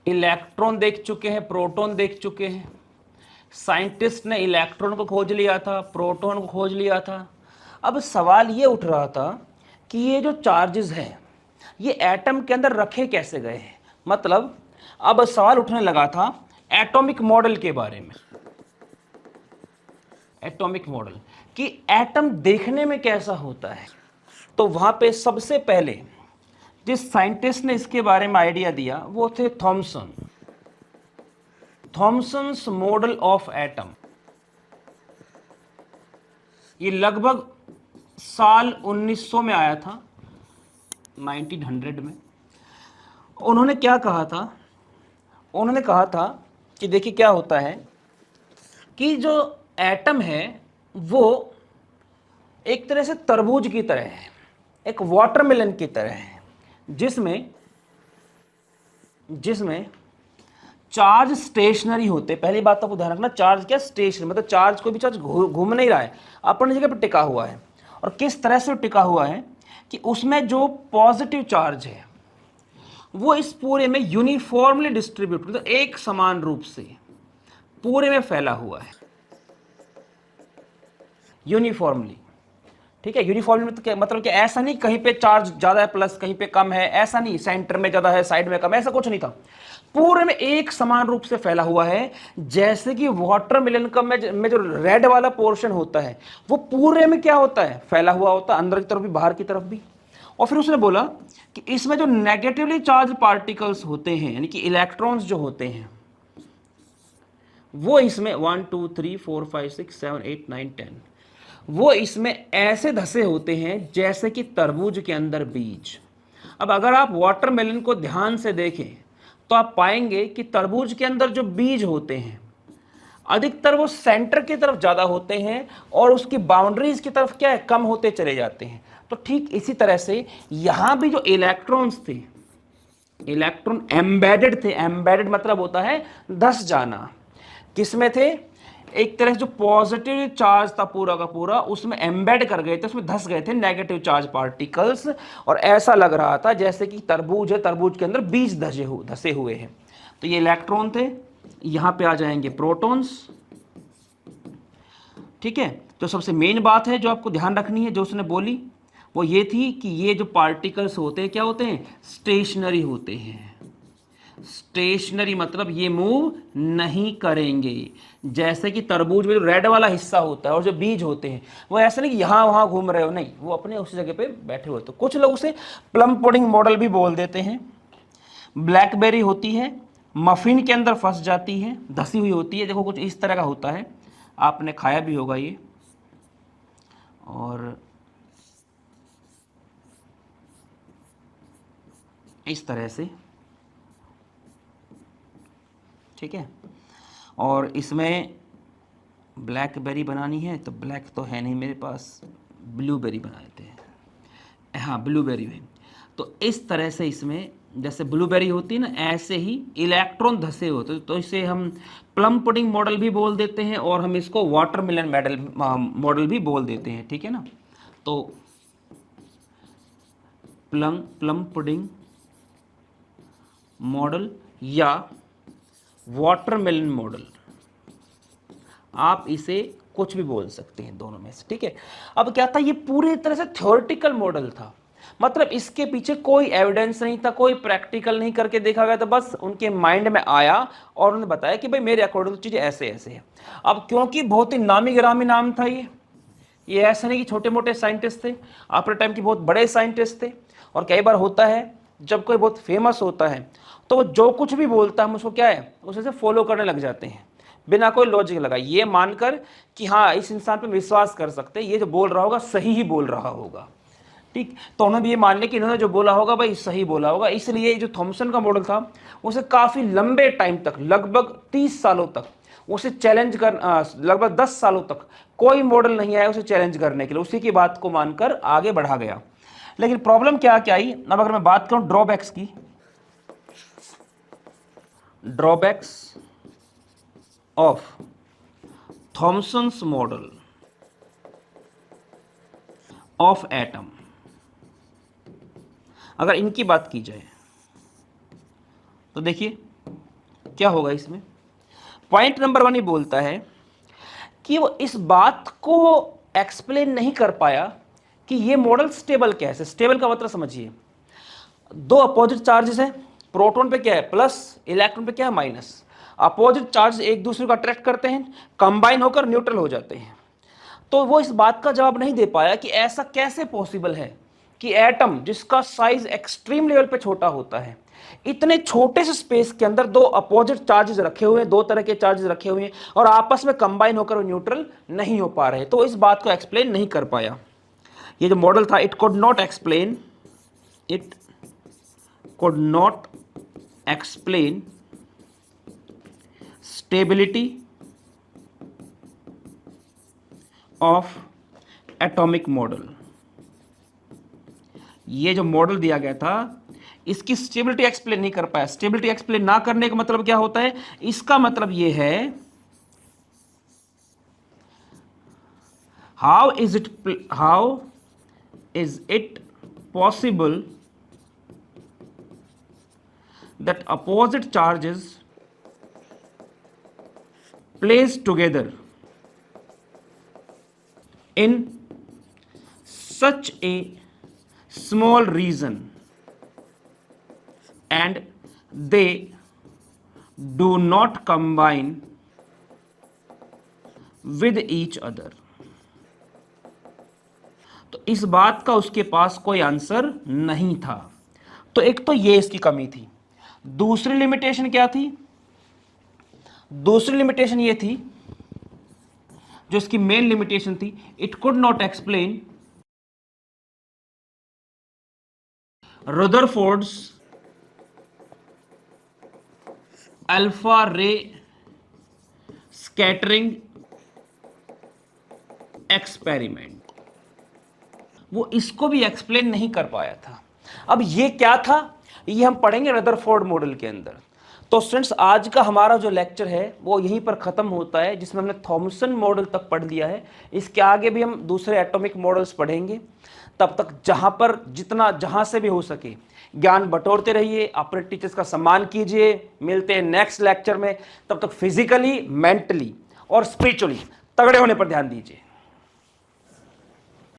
Electron देख चुके हैं, प्रोटॉन देख चुके हैं। साइंटिस्ट ने इलेक्ट्रॉन को खोज लिया था, प्रोटॉन को खोज लिया था। अब सवाल ये उठ रहा था कि ये जो चार्जेस हैं ये एटम के अंदर रखे कैसे गए हैं। मतलब अब सवाल उठने लगा था एटॉमिक मॉडल के बारे में। एटॉमिक मॉडल कि एटम देखने में कैसा होता है। तो वहां पे सबसे पहले जिस साइंटिस्ट ने इसके बारे में आइडिया दिया वो थे Thompson. Thomson's model of atom. ये लगभग साल 1900 में आया था, 1900 में। उन्होंने क्या कहा था, उन्होंने कहा था कि देखिए क्या होता है कि जो एटम है वो एक तरह से तरबूज की तरह है, एक वाटरमेलन की तरह है, जिसमें जिसमें चार्ज स्टेशनरी होते। पहली बात तो आपको ध्यान रखना, चार्ज क्या स्टेशनरी, मतलब चार्ज कोई भी चार्ज घूम नहीं रहा है, अपनी जगह पर टिका हुआ है। और किस तरह से टिका हुआ है कि उसमें जो पॉजिटिव चार्ज है वो इस पूरे में यूनिफॉर्मली डिस्ट्रीब्यूट, मतलब एक समान रूप से पूरे में फैला हुआ है, यूनिफॉर्मली। ठीक है, यूनिफॉर्मली मतलब कि ऐसा नहीं कहीं पे चार्ज ज्यादा है प्लस कहीं पे कम है, ऐसा नहीं, सेंटर में ज्यादा है साइड में कम, ऐसा कुछ नहीं था। पूरे में एक समान रूप से फैला हुआ है। जैसे कि वाटरमेलन का में जो रेड वाला पोर्शन होता है वो पूरे में क्या होता है, फैला हुआ होता है, अंदर की तरफ भी बाहर की तरफ भी। और फिर उसने बोला कि इसमें जो नेगेटिवली चार्ज पार्टिकल्स होते हैं, यानी कि इलेक्ट्रॉन्स जो होते हैं, वो इसमें 1 2 3 4 5 6 7 8 9 10 वो इसमें ऐसे धसे होते हैं जैसे कि तरबूज के अंदर बीज। अब अगर आप वाटरमेलन को ध्यान से देखें तो आप पाएंगे कि तरबूज के अंदर जो बीज होते हैं अधिकतर वो सेंटर की तरफ ज्यादा होते हैं और उसकी बाउंड्रीज की तरफ क्या है, कम होते चले जाते हैं। तो ठीक इसी तरह से यहां भी जो इलेक्ट्रॉन्स थे, इलेक्ट्रॉन एम्बेडेड थे। एम्बेडेड मतलब होता है धस जाना। किसमें थे, एक तरह से जो पॉजिटिव चार्ज था पूरा का पूरा उसमें एम्बेड कर गए थे, उसमें धस गए थे नेगेटिव चार्ज पार्टिकल्स। और ऐसा लग रहा था जैसे कि तरबूज है, तरबूज के अंदर बीज धसे हुए हैं। तो ये इलेक्ट्रॉन थे। यहां पे आ जाएंगे प्रोटॉन्स। ठीक है, तो सबसे मेन बात है जो आपको ध्यान रखनी है जो उसने बोली वो ये थी कि ये जो पार्टिकल्स होते हैं क्या होते हैं, स्टेशनरी होते हैं। स्टेशनरी मतलब ये मूव नहीं करेंगे। जैसे कि तरबूज में जो रेड वाला हिस्सा होता है और जो बीज होते हैं वो ऐसा नहीं कि यहां वहां घूम रहे हो, नहीं, वो अपने उसी जगह पे बैठे हुए। तो कुछ लोग उसे प्लम पुडिंग मॉडल भी बोल देते हैं। ब्लैकबेरी होती है, मफिन के अंदर फंस जाती है, धसी हुई होती है। देखो कुछ इस तरह का होता है, आपने खाया भी होगा ये। और इस तरह से, ठीक है। और इसमें ब्लैकबेरी बनानी है तो ब्लैक तो है नहीं मेरे पास, ब्लूबेरी बना लेते हैं। हाँ, ब्लूबेरी है। तो इस तरह से इसमें जैसे ब्लूबेरी होती है ना, ऐसे ही इलेक्ट्रॉन धसे होते हैं। तो इसे हम प्लम पुडिंग मॉडल भी बोल देते हैं और हम इसको वाटरमेलन मॉडल भी बोल देते हैं। ठीक है ना। तो प्लम पुडिंग मॉडल या वाटरमेलन मॉडल, आप इसे कुछ भी बोल सकते हैं दोनों में से। ठीक है। अब क्या था, ये पूरी तरह से थ्योरेटिकल मॉडल था, मतलब इसके पीछे कोई एविडेंस नहीं था, कोई प्रैक्टिकल नहीं करके देखा गया था, बस उनके माइंड में आया और उन्होंने बताया कि भाई मेरे अकॉर्डिंग तो चीजें ऐसे ऐसे है। अब क्योंकि बहुत ही नामी गिरामी नाम था ये ऐसा नहीं कि छोटे मोटे साइंटिस्ट थे, अपने टाइम के बहुत बड़े साइंटिस्ट थे। और कई बार होता है जब कोई बहुत फेमस होता है तो वो जो कुछ भी बोलता है हम उसको क्या है, उसे से फॉलो करने लग जाते हैं बिना कोई लॉजिक लगा, ये मानकर कि हाँ इस इंसान पे विश्वास कर सकते हैं, ये जो बोल रहा होगा सही ही बोल रहा होगा। ठीक, तो उन्होंने भी ये मान लिया कि इन्होंने जो बोला होगा भाई सही बोला होगा। इसलिए जो थॉमसन का मॉडल था उसे काफी लंबे टाइम तक, लगभग 30 सालों तक उसे चैलेंज कर, लगभग 10 सालों तक कोई मॉडल नहीं आया उसे चैलेंज करने के लिए, उसी की बात को मानकर आगे बढ़ा गया। लेकिन प्रॉब्लम क्या क्या आई, अब अगर मैं बात करूं ड्रॉबैक्स की, drawbacks of Thomson's model of atom, अगर इनकी बात की जाए तो देखिए क्या होगा इसमें? पॉइंट नंबर 1 ही बोलता है कि वो इस बात को एक्सप्लेन नहीं कर पाया कि ये मॉडल स्टेबल कैसे। स्टेबल का मतलब समझिए, दो अपोजिट चार्जेस हैं, प्रोटॉन पे क्या है प्लस, इलेक्ट्रॉन पे क्या है माइनस। अपोजिट चार्ज एक दूसरे को अट्रैक्ट करते हैं, कंबाइन होकर न्यूट्रल हो जाते हैं। तो वो इस बात का जवाब नहीं दे पाया कि ऐसा कैसे पॉसिबल है कि एटम जिसका साइज एक्सट्रीम लेवल पे छोटा होता है, इतने छोटे से स्पेस के अंदर दो अपोजिट चार्जेस रखे हुए हैं, दो तरह के चार्जेस रखे हुए हैं और आपस में कंबाइन होकर न्यूट्रल नहीं हो पा रहे। तो इस बात को एक्सप्लेन नहीं कर पाया। ये जो मॉडल था, it could not explain stability of atomic model. ये जो मॉडल दिया गया था इसकी स्टेबिलिटी एक्सप्लेन नहीं कर पाया। स्टेबिलिटी एक्सप्लेन ना करने का मतलब क्या होता है? इसका मतलब ये है, how is it possible that opposite charges placed together in such a small region and they do not combine with each other। तो इस बात का उसके पास कोई आंसर नहीं था। तो एक तो ये इसकी कमी थी। दूसरी लिमिटेशन क्या थी? दूसरी लिमिटेशन ये थी, जो इसकी मेन लिमिटेशन थी, it could not explain Rutherford's alpha रे स्कैटरिंग एक्सपेरिमेंट। वो इसको भी एक्सप्लेन नहीं कर पाया था। अब ये क्या था, ये हम पढ़ेंगे रदरफोर्ड मॉडल के अंदर। तो स्टूडेंट्स, आज का हमारा जो लेक्चर है वो यहीं पर ख़त्म होता है, जिसमें हमने थॉमसन मॉडल तक पढ़ लिया है। इसके आगे भी हम दूसरे एटॉमिक मॉडल्स पढ़ेंगे। तब तक जहाँ से भी हो सके ज्ञान बटोरते रहिए, अपने टीचर्स का सम्मान कीजिए। मिलते हैं नेक्स्ट लेक्चर में। तब तक फिजिकली, मेंटली और स्पिरिचुअली तगड़े होने पर ध्यान दीजिए।